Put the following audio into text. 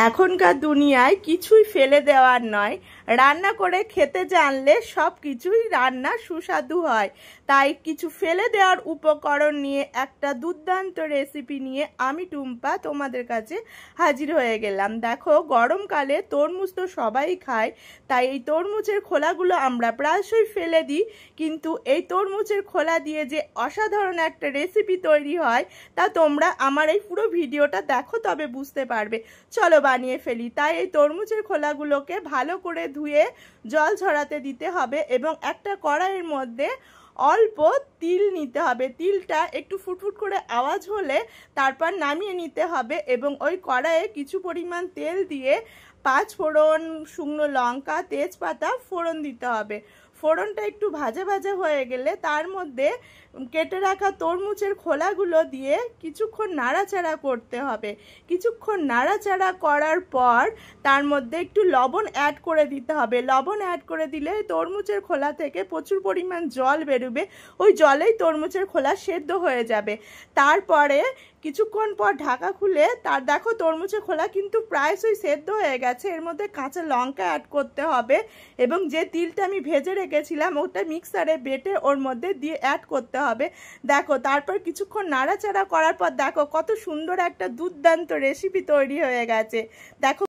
এখনকার দুনিয়ায় কিছুই ফেলে দেওয়ার নয়, রান্না করে খেতে জানলে সব কিছুই রান্না সুস্বাদু হয়। তাই কিছু ফেলে দেওয়ার উপকরণ নিয়ে একটা দুর্দান্ত রেসিপি নিয়ে আমি টুম্পা তোমাদের কাছে হাজির হয়ে গেলাম। দেখো, গরমকালে তরমুজ তো সবাই খায়, তাই এই তরমুজের খোলাগুলো আমরা প্রায়শই ফেলে দিই, কিন্তু এই তরমুজের খোলা দিয়ে যে অসাধারণ একটা রেসিপি তৈরি হয় তা তোমরা আমার এই পুরো ভিডিওটা দেখো, তবে বুঝতে পারবে। চলো বানিয়ে ফেলি। তাই এই তরমুজের খোলাগুলোকে ভালো করে ধুয়ে জল ঝরাতে দিতে হবে এবং একটা কড়াইয়ের মধ্যে অল্প তিল নিতে হবে। তিলটা একটু ফুটফুট করে আওয়াজ হলে তারপর নামিয়ে নিতে হবে এবং ওই কড়াইয়ে কিছু পরিমাণ তেল দিয়ে 5 ফোড়ন, শুকনো লঙ্কা, তেজপাতা ফোড়ন দিতে হবে। ফোড়নটা একটু ভাজা ভাজা হয়ে গেলে তার মধ্যে কেটে রাখা তরমুজের খোলাগুলো দিয়ে কিছুক্ষণ নাড়াচাড়া করতে হবে। কিছুক্ষণ নাড়াচাড়া করার পর তার মধ্যে একটু লবণ অ্যাড করে দিতে হবে। লবণ অ্যাড করে দিলে তরমুজের খোলা থেকে প্রচুর পরিমাণ জল বেরোবে, ওই জলেই তরমুজের খোলা সেদ্ধ হয়ে যাবে। তারপরে কিছুক্ষণ পর ঢাকা খুলে দেখো তরমুজের খোলা কিন্তু প্রায়শই সেদ্ধ হয়ে গেছে। এর মধ্যে কাঁচা লঙ্কা অ্যাড করতে হবে এবং যে তিলটা আমি ভেজে রেখেছিলাম ওটা মিক্সারে বেটে ওর মধ্যে দিয়ে অ্যাড করতে হবে। দেখো, তারপর কিছুক্ষণ নাড়াচাড়া করার পর দেখো কত সুন্দর একটা দুর্দান্ত রেসিপি তৈরি হয়ে গেছে। দেখো।